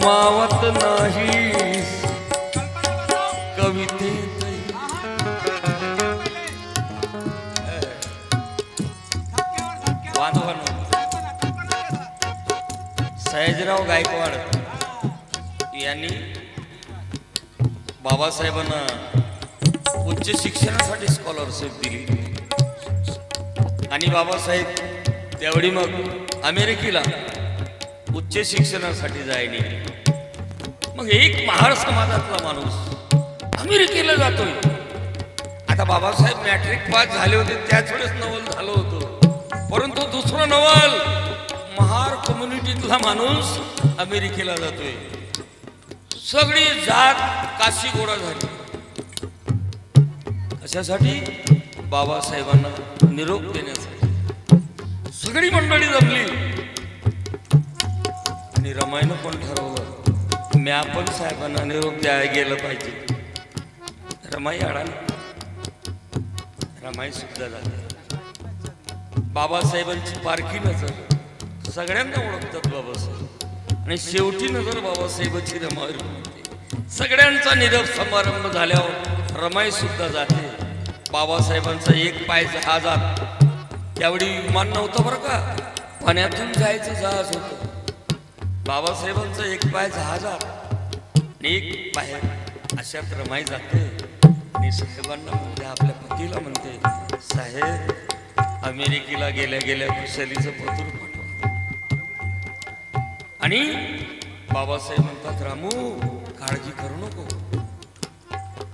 मावत नाही कवितेत सयाजीराव गायकवाड यांनी बाबासाहेबांना उच्च शिक्षणासाठी स्कॉलरशिप दिली आणि बाबासाहेब त्यावेळी मग अमेरिकेला उच्च शिक्षणासाठी जायने. मग एक महार समाजातला माणूस अमेरिकेला जातोय. आता बाबासाहेब मॅट्रिक पास झाले होते त्याच वेळेस नवल झालं होतं, परंतु दुसरं नवल महार कम्युनिटीतला माणूस अमेरिकेला जातोय. सगळी जात काशी गोळा झाली. कशासाठी? बाबासाहेबांना निरोप देण्यासाठी सगळी मंडळी जमली आणि रमाईनं पण ठरवलं मी आपण साहेबांना निरोप द्यायला गेलं पाहिजे. रमाई अडाली, रमाई सुद्धा झाली. बाबासाहेबांची पारखी नजर सगळ्यांना ओळखतात बाबासाहेब आणि शेवटी नजर बाबासाहेबांची रमाईवर पडते. सगळ्यांचा निरोप समारंभ झाल्यावर रमाई सुद्धा जाते. बाबासाहेबांचा एक पाय जहाजात, त्यावेळी विमान नव्हतं बरं का, पाण्यातून जायचं जहाज होतं. बाबासाहेबांचा एक पाय जहाजात आणि एक बाहेर, अशात रमाई जाते आणि साहेबांना म्हणते, आपल्या पतीला म्हणते, साहेब अमेरिकेला गेल्या गेल्या कुशलीचं पत्र पाठवा. आणि बाबासाहेब म्हणतात, रामू काळजी करू नको.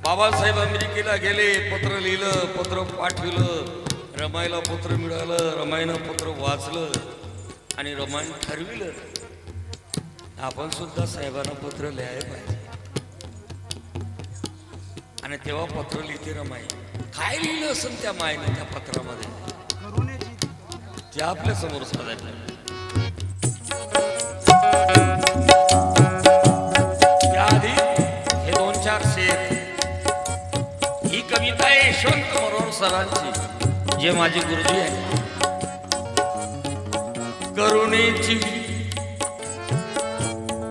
बाबासाहेब अमेरिकेला गेले, पत्र लिहिलं, पत्र पाठविलं, रमाईला पत्र मिळालं, रमाईनं पत्र वाचलं आणि रमाईनं ठरविलं आपण सुद्धा साहेबांना पत्र लिहायला पाहिजे. आणि तेव्हा पत्र लिहिते रमाई. काय लिहिलं असेल त्या मायने त्या पत्रामध्ये ते आपल्या समोर साधायचं. त्याआधी हे 2-4 शेर. ही कविता आहे यशवंत मरोर सरांची, जे माझे गुरुजी आहेत. करुणेची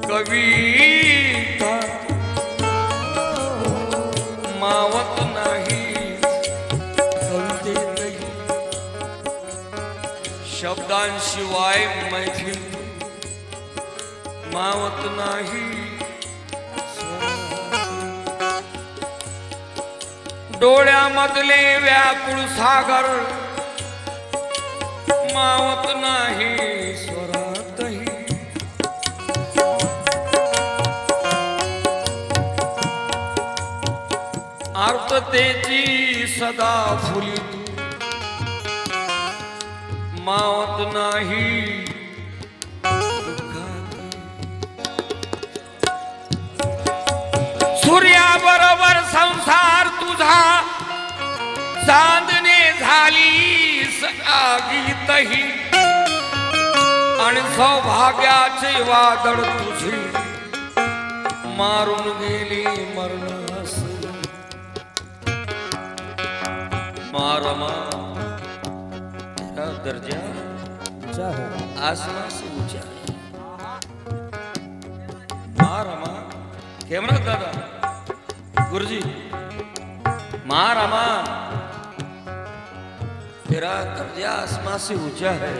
कविता मावत नाही कवितेतही, शब्दांशिवाय मैथिल मावत नाही. डोळ्यामधले व्याकुळ सागर मावत नाही स्वरातही. आर्ततेची सदा फुली मावत नाही सूर्याबरोबर संसार तुझा चांदणे झाली आगीतही आणि सौभाग्याचे वादळ तुझे मारून गेली मरणास. मारमा तेरा दर्जा आसमां से ऊंचा है. मारमा कैमरा दादा गुरुजी, मारमा तेरा दर्जा आसमां से ऊंचा है.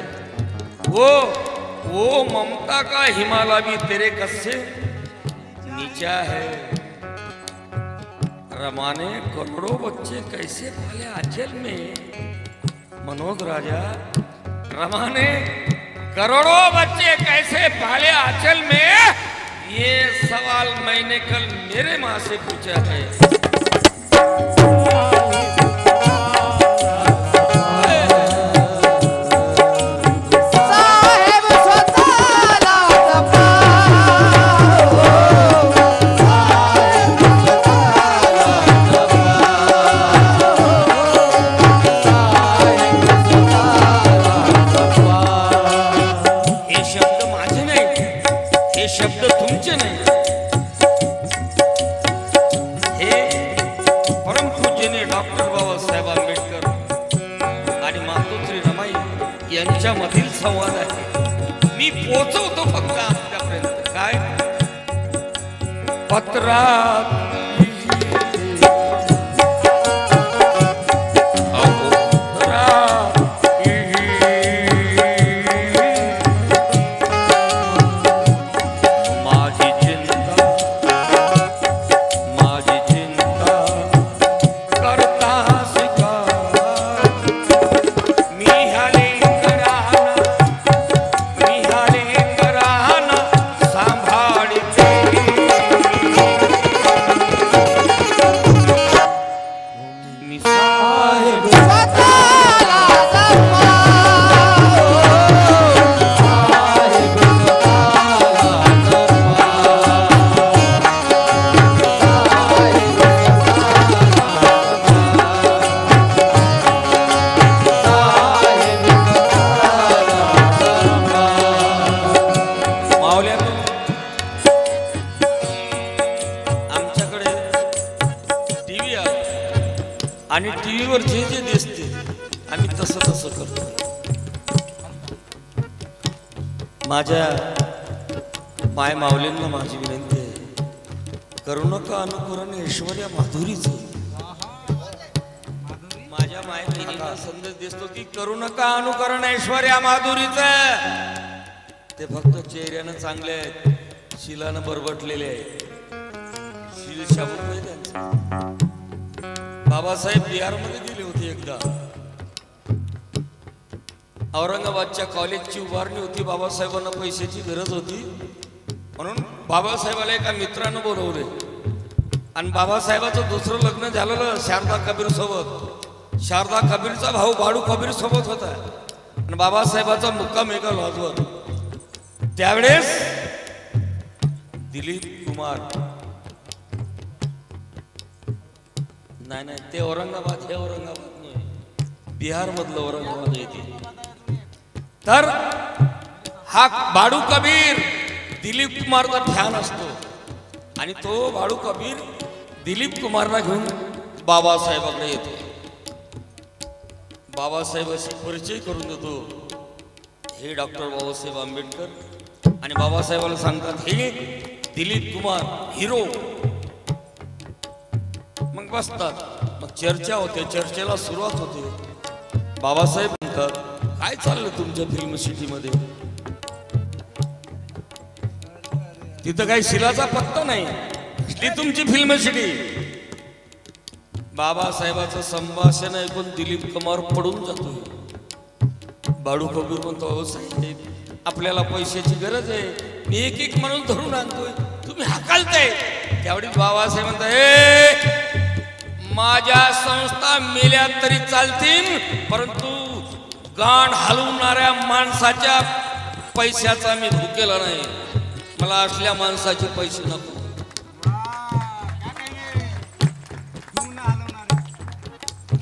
वो ममता का हिमालय भी तेरे कस से नीचा है. रमा ने करोड़ों बच्चे कैसे पाले आंचल में. मनोज राजा, रमा ने करोड़ों बच्चे कैसे पाले आंचल में, ये सवाल मैंने कल मेरे माँ से पूछा है. यांच्यामधील संवाद आहे. मी पोहोचवतो फक्त आपल्यापर्यंत. काय पत्रात आणि टीव्हीवर जे जे दिसते आम्ही तसं तसं करतो. माझ्या माय माऊलींना माझी विनंती आहे, करू नका अनुकरण ऐश्वर्या माधुरीचं. माझ्या मायला संदेश दिसतो की करू नका अनुकरण ऐश्वर्या माधुरीचं. ते फक्त चेहऱ्यानं चांगले आहेत, शिलानं बरबटलेले आहेत. शिलशाबूत नाही त्यांचं. बाबासाहेब बिहारमध्ये गेले होते एकदा. औरंगाबादच्या कॉलेजची उभारणी होती. बाबासाहेबांना पैशाची गरज होती म्हणून बाबासाहेबाला एका मित्रानं बोलवले आणि बाबासाहेबाचं दुसरं लग्न झालेलं शारदा कबीर सोबत. शारदा कबीरचा भाऊ बाळू कबीर सोबत होता आणि बाबासाहेबाचा मुक्काम एका लॉजवर. त्यावेळेस दिलीप कुमार नाही ते औरंगाबाद, हे औरंगाबाद नाही, बिहार मधलं औरंगाबाद येते. तर हा बाळू कबीर दिलीप कुमारचा फॅन असतो आणि तो बाळू कबीर दिलीप कुमारला घेऊन बाबासाहेबांकडे येतो. बाबासाहेबांशी परिचय करून देतो, हे डॉक्टर बाबासाहेब आंबेडकर. आणि बाबासाहेबाला सांगतात, हे दिलीप कुमार हिरो. मग बसतात, मग चर्चा होते. चर्चेला सुरुवात होते. बाबासाहेब म्हणतात, काय चाललं तुमच्या फिल्म सिटीमध्ये? तिथं काही शिलाचा पत्ता नाही, कसली तुमची फिल्म सिटी? बाबासाहेबाचं संभाषण ऐकून दिलीप कुमार पडून जातो. बाळू कबीर म्हणतो, साहेब आपल्याला पैशाची गरज आहे, मी एक एक म्हणून धरून आणतोय, तुम्ही हाकालताय. त्यावेळी बाबासाहेब म्हणतात, ए माझ्या संस्था मेल्या तरी चालतील, परंतु गाण हलवणाऱ्या माणसाच्या पैशाचा मी भुकेला नाही. मला असल्या माणसाचे पैसे नको.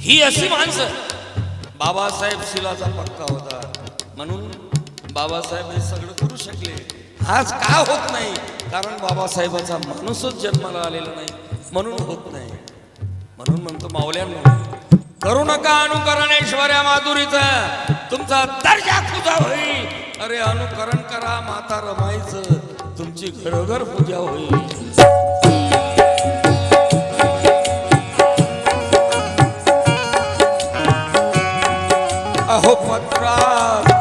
ही अशी माणसं. बाबासाहेब शिलाचा पक्का होता म्हणून बाबासाहेब हे सगळं करू शकले. आज का होत नाही? कारण बाबासाहेबाचा माणूसच जन्माला आलेला नाही म्हणून होत नाही. म्हणून म्हणतो, माऊल्यांनो करू नका अनुकरण ऐश्वर्या माधुरीचं, तुमचा दर्जा पूजा होईल. अरे अनुकरण करा माता रमाईचं, तुमची घरोघर पूजा होईल. अहो पत्रात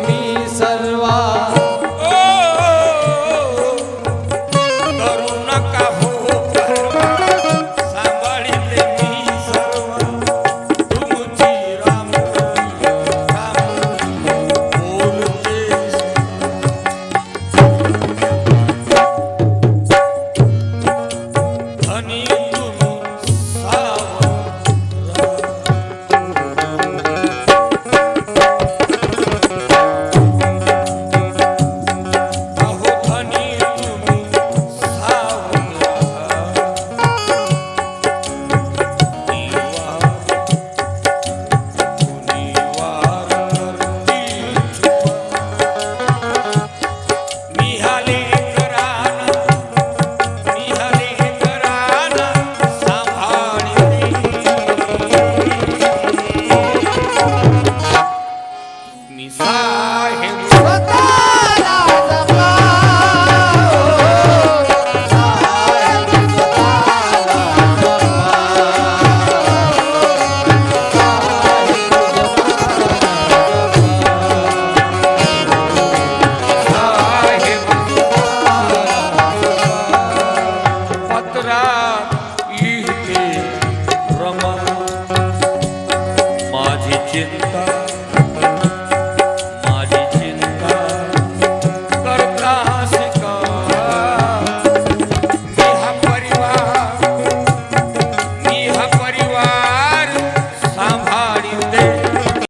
मी सर्वा करू नका हो परवा, सांभाळीते मी सर्व तुमची राम बोलते धनी तुम्ही अहो धनी तुम्ही साहेब स्वतःला जपा, साहेब स्वतःला पत्रात लिहिते रमा माझी चिंता